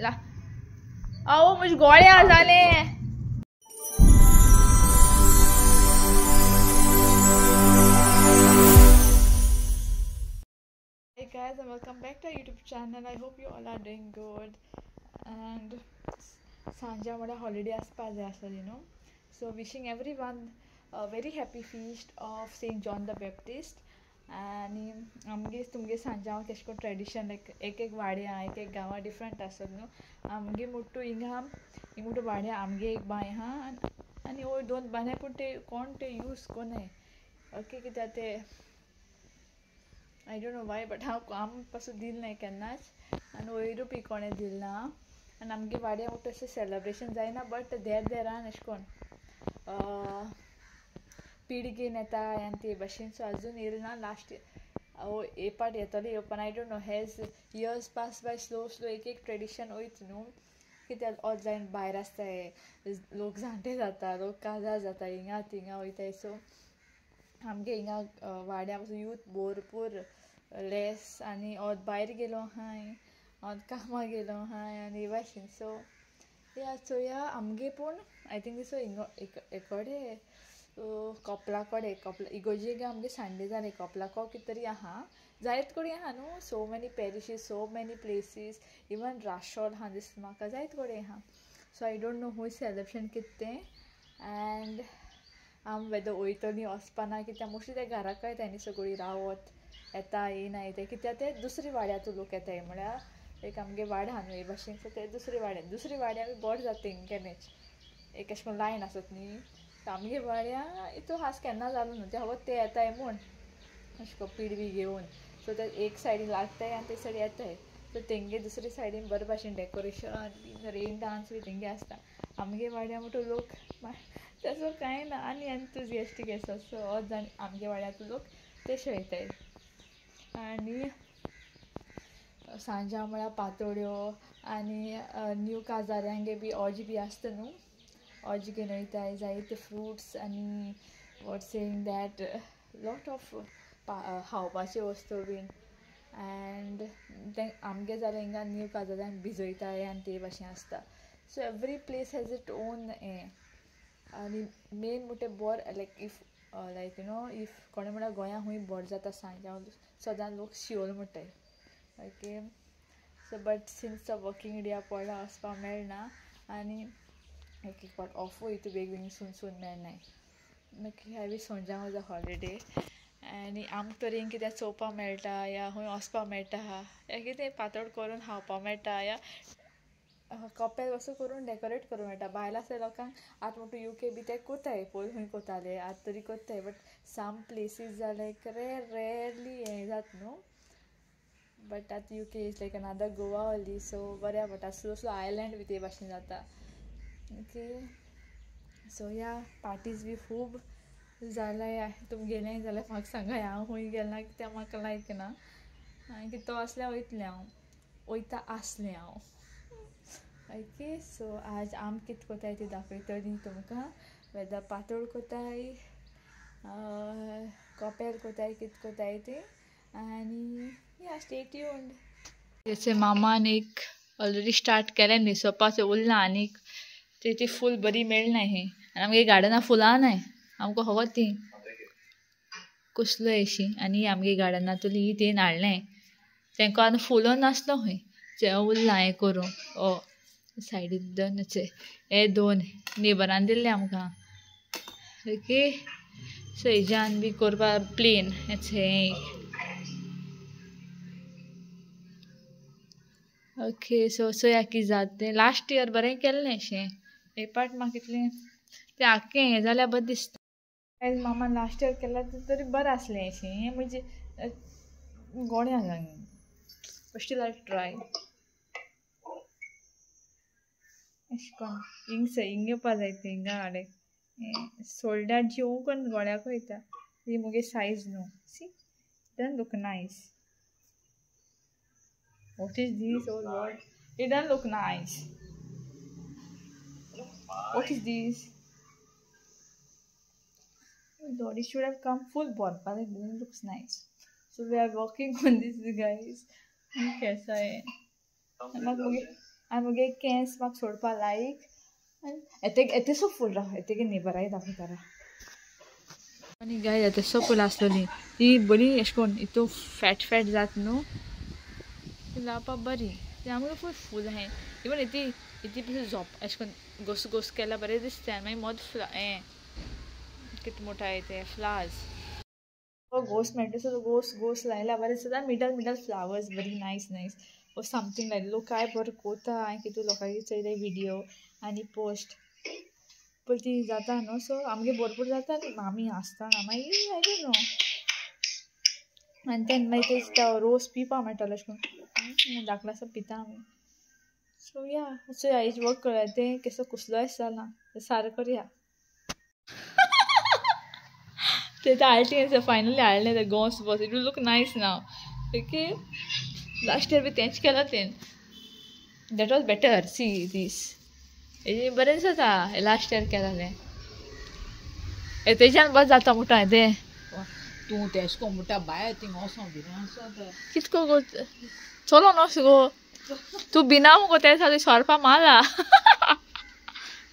ला आओ मुझे गोळ्या झाले. Hey guys, and welcome back to our YouTube channel. I hope you all are doing good. And Sanja mada holiday aspaze asal, you know. So wishing everyone a very happy feast of Saint John the Baptist. आणि आमगे तुमगे Sanjao केशको tradition लायक एक एक वाड्या एक एक गांवां different आसत न्हू. आमगे मुट्टू हिंगा मुट्टू वाड्या आमगे एक बाय आहा आनी ओ दोन बांय पूण ते कोण ते यूज कोनाय. ओके कित्याक ते आय डोंट नो वाय बट हांव आम पासून दिल नाय केन्नाच आनी वयरू बी कोणें दिल ना. आनी आमगे वाड्या मुट्टू अशें सेलेब्रेशन जायना बट देरान अशें कोन्न पिळगेन येता आनी ते भाशेन सो आजून येयलें ना. लास्ट ए पार्ट येतोलें येवपान I don't know has years pass by slow एक एक ट्रेडिशन वयत न्हू. कित्याक ओत जायन भायर आसताय लोक जाणटे जाता लोक काजार जाता हिंगा थिंगा वयताय. सो आमगे हिंगा वाड्या पासून यूथ भरपूर लेस आनी ओत भायर गेलो हाय ओत कामा गेलो हाय आनी हे भाशेन. सो या आमगे पूण आय थिंक दिसो हिंगा एकोडे कोपलाकोडे इगोर्जेक आमगे संडे जालें कोपलाको कितें तरी आहा जायत कोडे आहा न्हू. So many parishes so many places even Rachol आहा दिसता म्हाका जायत कोडे आहा. सो आय डोंट नो हूय सेलेब्रेशन कितें एंड आम वेदर वयतलीं वचपाना कित्याक मोस्टली ते घराक येताय न्ही सगळीं रावत येता येयना येताय कित्याक ते दुसरी वाड्याचो लोक येताय म्हळ्यार एक आमगे वाडा आहा न्हू हे भाशेन. सो ते दुसरी वाड्या बी बोर जाता तेंगेनेच एक अशें करून लायन आसत न्ही. आमगे वाड्या इतू हास केन्ना जालो न्हू ते हवत ते येताय म्हूण अशें करून पिडवी घेवन. सो ते एक सायडीन लागताय आनी ते सायड येताय. सो तेंगे दुसरे सायडीन बरे भाशेन डेकोरेशन बी रेन डांस बी तेंगे आसता. आमगे वाड्या म्हणटू लोक तेसो कांय ना आनी एन्थुजिएस्टीक आसा. सो हो जाण आमगे वाड्याचो लोक तेशे वयताय. आनी सांजा म्हळ्यार पातोळ्यो आनी न्यू काजाऱ्यांगे बी ऑज बी आसता न्हू. ऑज घेवन वयताय जायते फ्रुट्स आनी what saying that lot of खावपाच्यो वस्तू बीन. एंड ते आमगे जाल्यार हिंगा न्यू काजाऱ्यांक भिजयताय आनी ते भाशेन आसता. So every place has it own हें आनी मेन मुटे बोर like if like you know if कोणें म्हळ्यार गोंया हूंय बोर जाता सांजाव सदां लोक शिवोल म्हणटाय. ओके सो बट सिन्स तो वर्कींग डे पडला वचपा मेळना आनी एक एक पाट ऑफ वयता बेगीन सून मेळनाय. मागीर हांवें सोंज्या वॉज अ हॉलिडे आनी आमकां तरी कितें चोवपा मेळटा या हूंय वचपा मेळटा या कितें पातळ करून खावपा मेळटा या कपेल वस्तू करून डेकोरेट करूं मेळटा. भायल्या आसल्या लोकांक आतां म्हणटू UK बी ते कोताय पयलीं हूंय कोताले आतां तरी कोत्ताय बट सम प्लेसीस जाल्यार रेरली हें जाता न्हू. बट आतां UK is like another Goa only. So बऱ्या पडटा स्लो आयलँड बी ते भाशेन जाता. ओके सो या पार्टीज बी खूब जाल्यार तुमी गेलें जाल्यार म्हाका सांगाय हांव हूंय गेलें कित्याक म्हाका लायक ना आनी तो आसल्यार वयतलें हांव वयता आसलें हांव. ओके सो आज आम कितें कोताय ती दाखयतलीं तुमकां. वेदर पातोळ कोताय कपेल कोताय कितें कोताय ते आनी या स्टे ट्यून्ड. जैसे मामान एक ऑलरेडी स्टार्ट केलें न्हिसोवपाचें उरलां आनीक तेची फूल बरी मेळनाय ही आनी आमगे गार्डना फुलां नाय आमकां खबर ती कसलो अशी. आनी आमगे गार्डनांतली ही तें हाडलें तेंका आतां फुलो नासलो हूंय जे उरलां हें करूं. ओ सायडीक दोन हे दोन नेबरान दिल्ले आमकां. ओके सो हेज्यान बी करपा प्लेन हें ओके. सो या कितें जाता तें लास्ट इयर बरें केल्लें अशें हे पार्ट म्हाका इतलें तें आख्खें हें जाल्यार बरें दिसता. मामान लास्ट इयर केल्यार तरी बरें आसलें अशें हें म्हणजे गोड्या जालें फस्ट लायक ट्राय अशें कोन्न हिंग येवपा जाय तें हिंगा हाडे सोल्डार जेवूं कोन्न गोड्याक वयता ही मुगे सायज न्हू. She don't look nice. What is this? Oh Lord, it doesn't look nice. What is this? Oh Lord, it should have come full board, but it doesn't look nice. So we are working on this, guys. कैसा है? आनी मुगे केंस म्हाका सोडपा लायक येते सो फूल राव येते नेबराय दाखयता आनी गाय येते सो फूल आसलोली ती बरी अशें कोन्न हितू फॅट जात न्हू ती लावपा बरी ती आमगे फूल फूल आहाय इवन इती पसून झोप अशें कोन्न गोस केल्यार बरें दिसता आनी मागीर मोद हें कितें मोठाय ते फ्लावर्स गोस मेळटा सो गोस लायल्यार बरें दिसता मिडल फ्लावर्स बरी नायस ओ समथींग लायक लोक काय बरें कोता हांवें कितू लोकांची चोयले विडियो आनी पोस्ट पण ती जाता न्हू सो आमगे भरपूर जाता आनी आमी आसतना मागीर आय डोंट नो आनी तेन्ना मागीर ते रोस पिवपा मेळटलो अशें करून धाकलो आसा पिता आमी सो या सो हेज वर्क कळ्ळें तें केसो कुसलोय जाला सारको करया ते हाडलें फायनली हाडलें ते गोस बस it will look nice now okay last year बी तेंच केला तें दॅट वॉज बेटर सी दीस हेजे बरें जाता लास्ट इयर केलालें तेच्यान बस जाता मुटा तें तूं तेश को मुटा भायर थिंग वोसो कितको गो चलो नोस गो तूं भिना मुगो ते सारकें सोरपा माला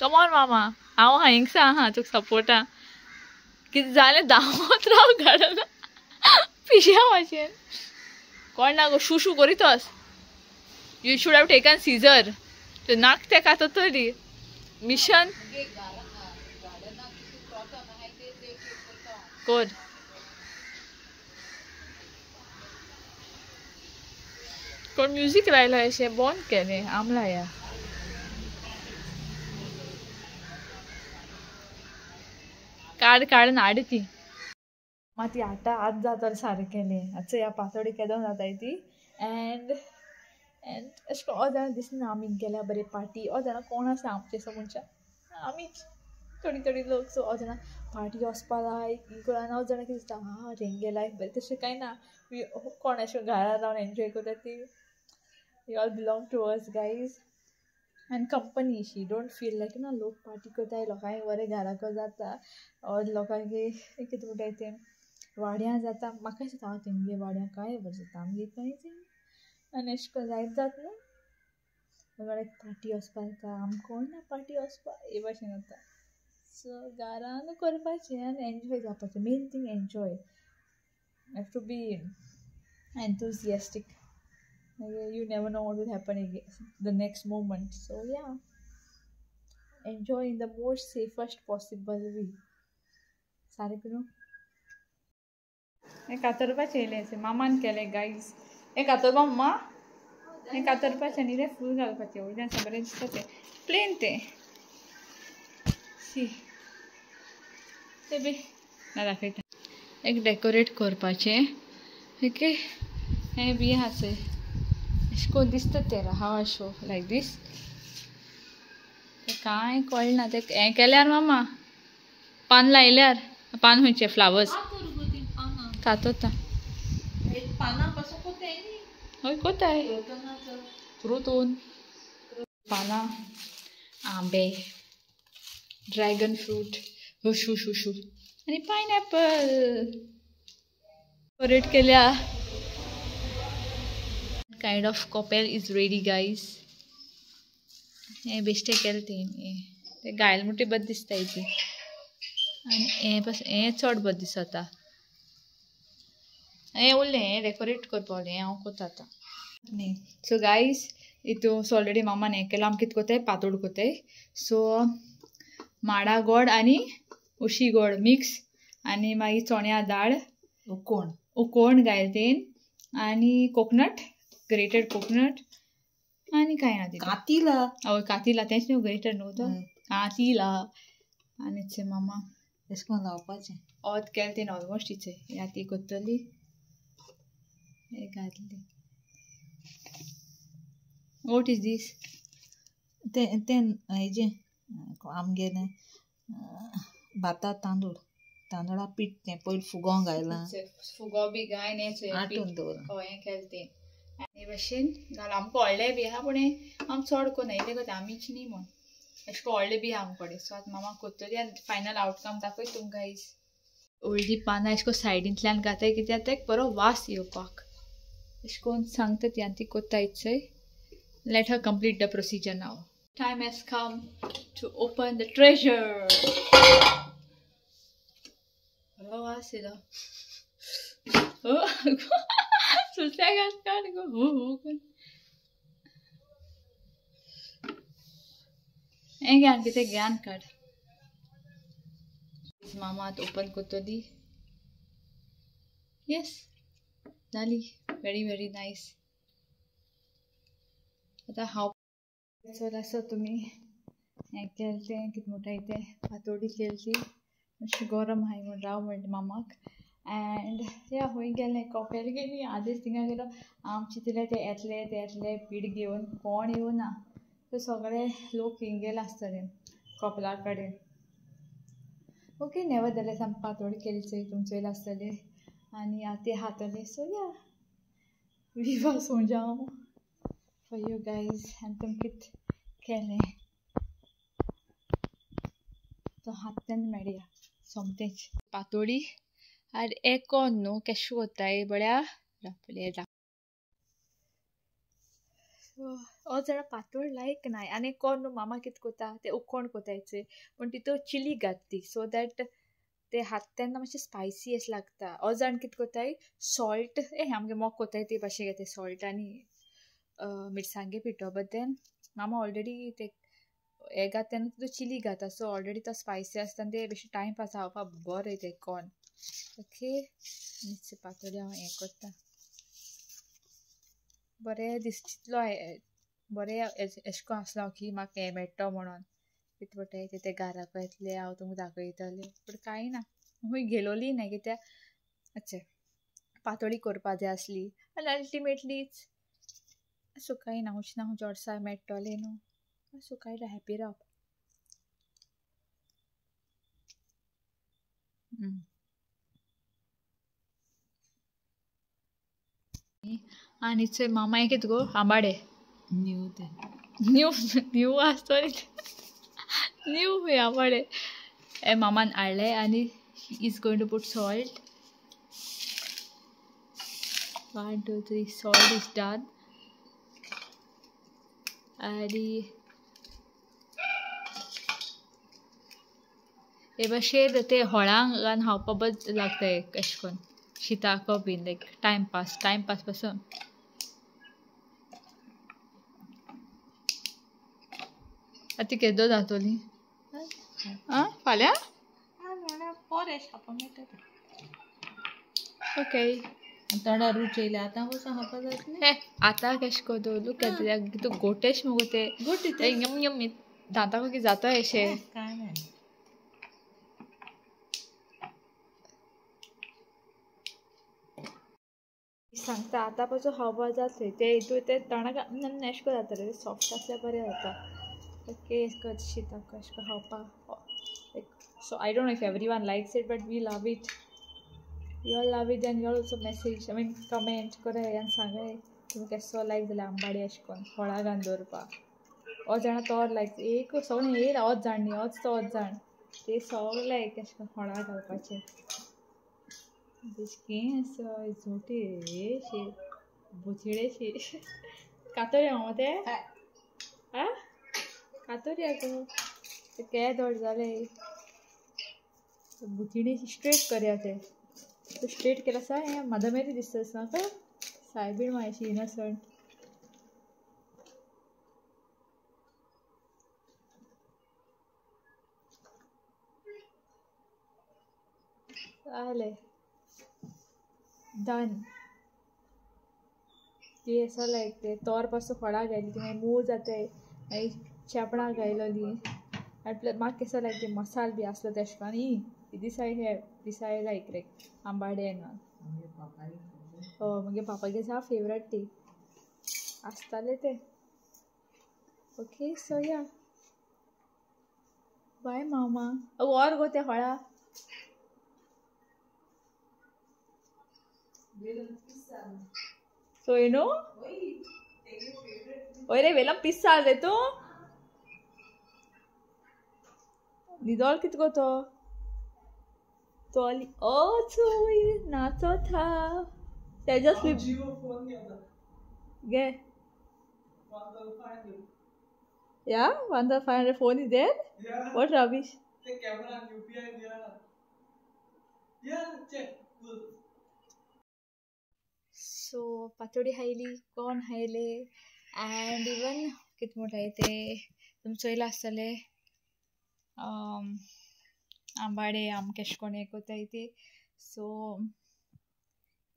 कमॉन मामा हांव आहा हिंगसा आहा तुका सपोर्टा कितें जालें धांवत राव घाडना पिश्या भाशेन कोण ना गो शू करीतोस you should have taken scissor तो नाक ते कातो तरी मिशन कोण कोण म्युजीक लायला अशें बंद केलें आमला या काड हाड ती मात ती हाडटा आज जाता सारकेलें आतां ह्या पातोडी केदोन जाताय ती एंड अशें करून हो जाणा दिसना आमी गेल्या बरें पार्टी हो जाणा कोण आसा आमचे असो मनशां आमीच थोडी लोक सो हो जाणा पार्टी वचपा लायक ही करून हो जाणा कितें दिसता तेंगे लायफ बरें तशें कांय ना कोण अशें घरा रावन एन्जॉय करता ती you all belong to us guys आनी company she don't feel like ना लोक पार्टी करताय लोकांक बरें घराको जाता और लोकांक कितें म्हणटाय तें वाड्यां जाता म्हाका दिसता हांव तेंगे वाड्यां काय बरें जाता आमगे कांयच आनी अशें करून जायत जात न्हू वाड्याक पार्टी वचपा जाता आमी कोण ना पार्टी वचपा हे भाशेन जाता सो घरान करपाचें आनी एन्जॉय जावपाचें main thing enjoy have to be enthusiastic you never know what will happen again the next moment so yeah enjoy in the most safest possible way सारे करू हे कातरपाचें येयलें मामान केलें गायज हे कातरपा मम्मा हे कातरपाचें न्ही रे फूल घालपाचें वयल्यान बरें दिसता तें प्लेन तें सी ते बी ना दाखयता एक डेकोरेट करपाचें ओके हें बी आसा अशें दिसता तेरा हाव शो लायक दीस कांय कळना तें हें केल्यार मामा पान लायल्यार पान खंयचे फ्लावर्स तातोता हय कोताय फ्रूटून पानां आंबे ड्रॅगन फ्रूट शू आनी पायनॅपल डेकोरेट केल्या kind of couple is ready guys हे बेश्टे केले ते गायल मुठी बद दिसता ती आनी हे चड बद दिसता हे उरलें हें डेकोरेट करपालें हांव कोता आतां न्ही सो गायज हितू ऑलरेडी मामान हें केलां आमी कितें कोताय पातोड कोताय सो माडा गोड आनी उशी गोड मिक्स आनी मागीर चोण्या दाळ उकोण घायल तेन आनी कोकोनट ग्रेटेड कोकोनट आनी कांय ना कातिला हय कातिला तेंच न्हू ग्रेटेड न्हू तो कातिला आनी चे मामा तेश कोन्न लावपाचें ओद केलें तें ऑलमोस्ट इचे ह्या ती कोत्तली हे घातली वॉट इज दीस तें हेजें आमगेलें भाता तांदूळा पीठ तें पयलीं फुगोंक घायलां फुगो बी घाय हें आटून दवरलां हय हें केलें तें आनी भाशेन घाल आमकां व्हडलें बी आहा पूण आमी चड कोन्न येयलें गो आमीच न्ही म्हण अशें करून व्हडलें बी आहा आमचे कडेन सो आतां मामा कोत्तली आनी फायनल आउटकम दाखय तुमकां गायज व्हडलीं पानां अशें करून सायडींतल्यान घाताय कित्याक तें बरो वास येवपाक अशें करून सांगता ती आनी ती कोत्ता इचय Let her complete the procedure now. Time has come to open the treasure. Oh, ज्ञान किती ज्ञान काढ. मामा आता ओपन करतो दी. येस झाली. Very very nice. आता हाव चल असं तुम्ही हें केलें कितें म्हणटा तें पातोळी केली मातशी गरम आहाय म्हण राव म्हणलें मामाक. एंड या हूंय गेलें कॉफेर गेलीं. आदींच थिंगा गेलो. आम चिंतलें ते येतले पीठ घेवन कोण येवना. सो सगळे लोक हिंगेले आसतले कॉपला कडेन. ओके नेवर जाल्यार आमी पातोळी केली चोय तुमचो आसतले आनी ते हातले. सो या विवा सोंजाव फॉर यू गायज आनी तुम कित केलें तो हातान मेळया सोमतेच. पातोळी आनी एकोन न्हू केश कोत्ताय बड्या रापले. हो जरा पातोळ लायक नाय आनी कोण न्हू मामा कित कोता ते उकोण कोतायचे पूण तितू चिली घालती सो दॅट ते हात तेन्ना मातशें स्पायसी अशें लागता. हो जाण कित कोताय सॉल्ट आमगे मोग कोताय ते भाशेन घेताय सॉल्ट आनी मिरसांगे पिठो. बट देन मामा ऑलरेडी ते हे घात तेन्ना तितू चिली घाता सो ऑलरेडी तो स्पायसी आसता आनी ते बेश्टी टायमपास खावपाक बरें ते कॉर्न. ओके नीच पातोळी हांव हें करता. बरें दिसचितलो बरें एशें को आसलो की म्हाका हें मेळटो म्हणोन कितें म्हणटाय ते घाराको येतले हांव तुमकां दाखयतलें. बट कांय ना हूंय गेलोली ना कित्याक अच्छा पातोळी करपा जाय आसली आनी अल्टिमेटलीच असो कांय ना हुंच ना हुंच वर्सां मेळटोलें न्हू. असो कांय ना हॅपी रावप. आनी चोय मामा हें कितें गो आंबाडे न्यू ते न्यू आसतो न्यू हूंय आंबाडे हे मामान हाडले आनी is going to put salt. 1 2 3 salt is done. आनी हे भाशेन ते हळांक घालून खावपा बरें लागता एशें कोन्न शिताको बीन लायक टायमपास पासून. आतां केदो जातोली फाल्यां ओके. थोडा रूच येयले आतां कसो खावपा जातलें. आतां केश को दवरलो कित्याक तूं गोटेश मुगो ते यम यम दांताको कितें जाता अशें. कांय ना सांगता आतां पासून खावपा जातलें ते हितून ते तोंडाक एशें को जातलें सॉफ्ट आसल्यार बरें जाता. ओके एशें को शिताको एशें को खावपा. So I don't know if everyone likes it but we love it. You all love it then you all also message comment कराय आनी सांगाय तुमी केसो लायक जाल्यार आंबाडी अशें कोन्न फळां घालून दवरपा. हो जाणा तो लायक एक सगळें येयला होच जाण न्ही होच तो जाण ते सगळे लायक अशें कोन्न फळां घालपाचें. दिसकें असो झोटी शी बुचडेशी कातोया मामा ते आ कातोया गो ते केद व्हड जाले बुचडेशी स्ट्रेट करया ते. तो स्ट्रेट केला सा हें मदमेरी दिसता म्हाका सायबीण मायशी इनसंट. जालें डन. ती असो लायक ते तोर पासून फळां घायली ती मागीर मूग जाताय मागीर चेपणां घायलोली आनी प्लस म्हाका केसो लायक ते मसाल बी आसलो तेशें कोन्न ही दिसाय हे दिसाय लायक रे आंबाडे न्हू. म्हगे पापागे सा फेवरेट ती आसताले ते. ओके सो या बाय मामा. और गो ते फळां सो यू नो ओय रे वेलम पिस्सा रे तू निदोल कित गो तो आली ओ चोय नाचो था तेजस गे Yeah, 1,500 phone is there? Yeah. What rubbish? The camera and UPI there. Yeah, check. Good. So पातोडी हायली कोण हायले and even कित मोठा आहे ते तुमचं चोयला आसतले आंबाडे आम केश कोण एक कोताय ते सो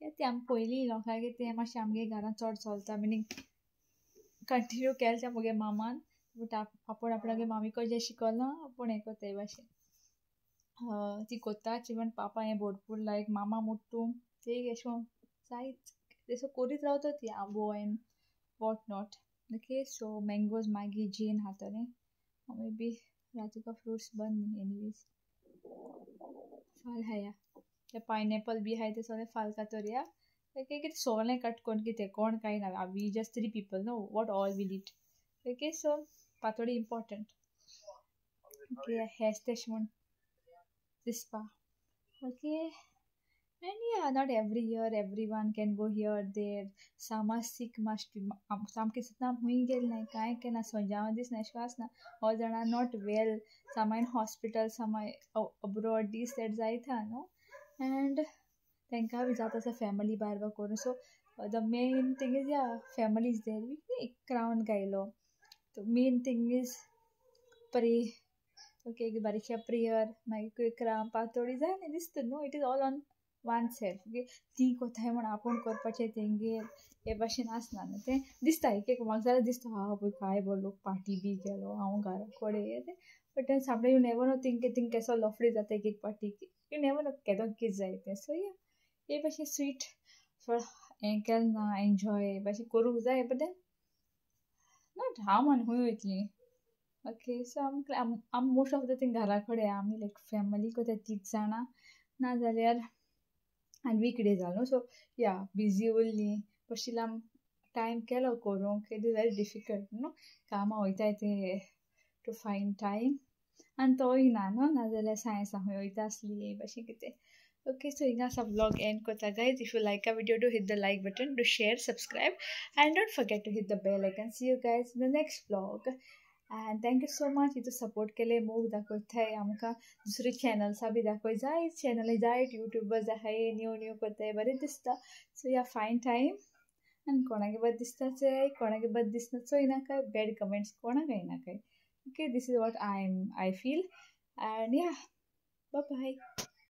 ते आम पयलीं लोकांगे ते मातशें आमगे घरान चड चलता मिनींग कंटिन्यू केलें तें मुगे मामान बट आपूण आपणागे मामीको जें शिकयलां आपूण हें कोताय भाशेन ती कोताच इवन पापा हें भरपूर लायक मामा मुट्टूम ते एश कोन जायत तेसो करीत रावता ती आंबो and what not okay so mangoes मागीर जीन हातोलें मे बी राती का फ्रूट्स बंद एनीवेज फाल हाया ते पायनॅपल बी हाय ते सगळें फाल कातोरया ओके कितें सोगलें कट कोन्न कितें कोण काय ना we just 3 people know what all will eat okay so पातोडी इम्पॉर्टंट ओके हेच तेश म्हूण दिसपा okay and yeah not every year everyone can go here there some are sick must be some कितना हुई गेल नाही काय केना सोजावा दिस नेशवास ना all जण are not well some are in hospital some are abroad this that जायता नो and तांकां बी जाता आसा फॅमिली बारबा करून so the main thing is yeah family is there we एक क्राउन गायलो the main thing is pray okay एक बारीकशा प्रेयर मागीर क्राउन पातोडी जाय ना दिसता नो it is all on one self okay ती कोताय म्हण आपूण करपाचें तेंगेर हे भाशेन आसना न्हू तें दिसता एक म्हाका जाल्यार दिसता हा पळय काय बरो लोक पार्टी बी गेलो हांव घरा कोडे बट सामकें यू नेवर नो थिंग केसो लफडी जाता एक पार्टी यू नेवर नो केदों कितें जाय तें सो या हे भाशेन स्वीट थोडं हें केलें ना एन्जॉय हे भाशेन करूंक जाय बट नॉट हांव आनी खूंय वयतलीं ओके सो आम मोस्ट ऑफ द थिंग घरा कडेन आमी लायक फॅमिली कोताय 3 जाणां नाजाल्यार आनी वीकडे जालो सो या बिजी उरलीं पशिल्लो आम टायम केलो करूंक इट इज वेरी डिफिकल्ट न्हू कामां वयताय ते टू फायंड टायम आनी तोय ना न्हू नाजाल्यार सायन्सा खंय वयता आसली भाशेन कितें ओके सो हिंगा आसा ब्लॉग एंड कोता guys if you like a video do hit the like button do share subscribe and don't forget to hit the bell icon see you guys in the next blog and thank you so much इतू support केले मोग दाखयताय आमकां दुसरी चॅनल्सां B दाखय जाय channel जायत YouTubers आहाय new कोताय बरें दिसता सो या फायन टायम आनी कोणागे बरें दिसता चोय कोणागे बरें दिसना चोय नाकाय बॅड कमेंट्स कोणाक येनाकाय okay this is what I feel and ya bye